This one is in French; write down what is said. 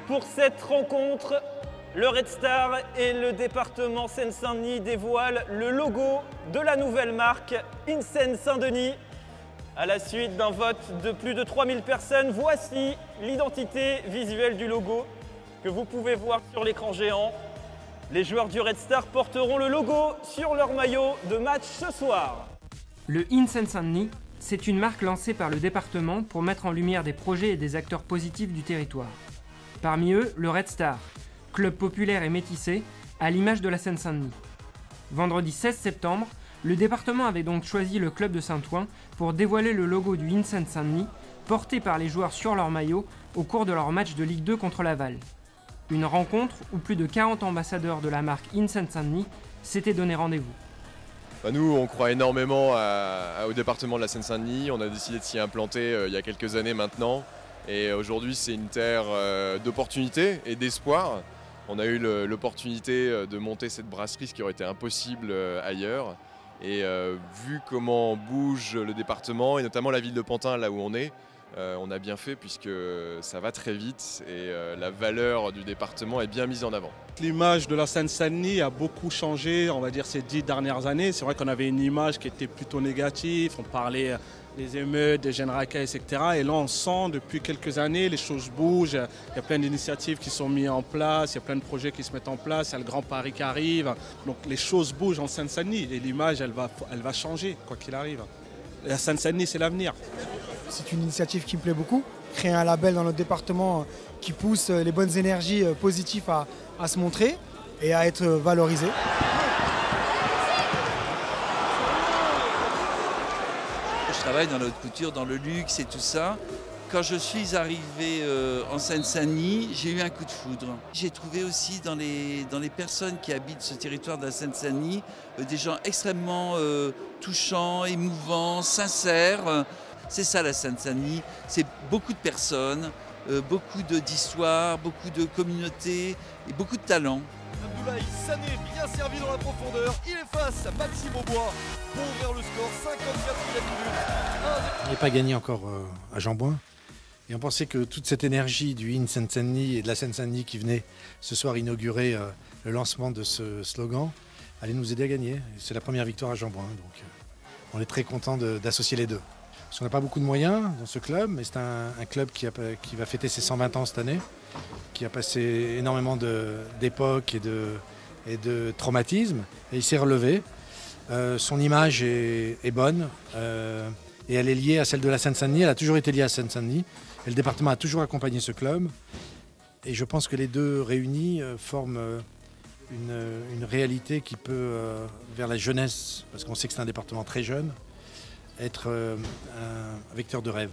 Pour cette rencontre, le Red Star et le département Seine-Saint-Denis dévoilent le logo de la nouvelle marque InSeine Saint-Denis. À la suite d'un vote de plus de 3000 personnes, voici l'identité visuelle du logo que vous pouvez voir sur l'écran géant. Les joueurs du Red Star porteront le logo sur leur maillot de match ce soir. Le InSeine Saint-Denis, c'est une marque lancée par le département pour mettre en lumière des projets et des acteurs positifs du territoire. Parmi eux, le Red Star, club populaire et métissé, à l'image de la Seine-Saint-Denis. Vendredi 16 septembre, le département avait donc choisi le club de Saint-Ouen pour dévoiler le logo du InSeine Saint-Denis, porté par les joueurs sur leur maillot au cours de leur match de Ligue 2 contre Laval. Une rencontre où plus de 40 ambassadeurs de la marque InSeine Saint-Denis s'étaient donné rendez-vous. Nous, on croit énormément au département de la Seine-Saint-Denis. On a décidé de s'y implanter il y a quelques années maintenant. Et aujourd'hui, c'est une terre d'opportunités et d'espoir. On a eu l'opportunité de monter cette brasserie, ce qui aurait été impossible ailleurs. Et vu comment bouge le département, et notamment la ville de Pantin, là où on est, on a bien fait puisque ça va très vite et la valeur du département est bien mise en avant. L'image de la Seine-Saint-Denis a beaucoup changé, on va dire, ces 10 dernières années. C'est vrai qu'on avait une image qui était plutôt négative, on parlait des émeutes, des jeunes racailles, etc. Et là, on sent depuis quelques années, les choses bougent, il y a plein d'initiatives qui sont mises en place, il y a plein de projets qui se mettent en place, il y a le Grand Paris qui arrive. Donc les choses bougent en Seine-Saint-Denis et l'image, elle va changer, quoi qu'il arrive. La Seine-Saint-Denis, c'est l'avenir. C'est une initiative qui me plaît beaucoup. Créer un label dans notre département qui pousse les bonnes énergies positives à se montrer et à être valorisé. Je travaille dans la haute couture, dans le luxe et tout ça. Quand je suis arrivé en Seine-Saint-Denis, j'ai eu un coup de foudre. J'ai trouvé aussi dans les personnes qui habitent ce territoire de la Seine-Saint-Denis des gens extrêmement touchants, émouvants, sincères. C'est ça la Seine-Saint-Denis, c'est beaucoup de personnes, beaucoup d'histoires, beaucoup de communautés et beaucoup de talents. Abdoulaye Sané, bien servi dans la profondeur, il est face à Maxime Aubois pour ouvrir le score, 54e minute. Il n'est pas gagné encore à Jean-Bouin. Et on pensait que toute cette énergie du InSeine Saint-Denis et de la Seine-Saint-Denis qui venait ce soir inaugurer le lancement de ce slogan allait nous aider à gagner. C'est la première victoire à Jean-Bouin, donc on est très content d'associer les deux. Parce qu'on n'a pas beaucoup de moyens dans ce club, mais c'est un club qui va fêter ses 120 ans cette année, qui a passé énormément d'époques et de traumatismes, et il s'est relevé. Son image est bonne, et elle est liée à celle de la Seine-Saint-Denis, elle a toujours été liée à Seine-Saint-Denis, et le département a toujours accompagné ce club, et je pense que les deux réunis forment une réalité qui peut, vers la jeunesse, parce qu'on sait que c'est un département très jeune, être un vecteur de rêve.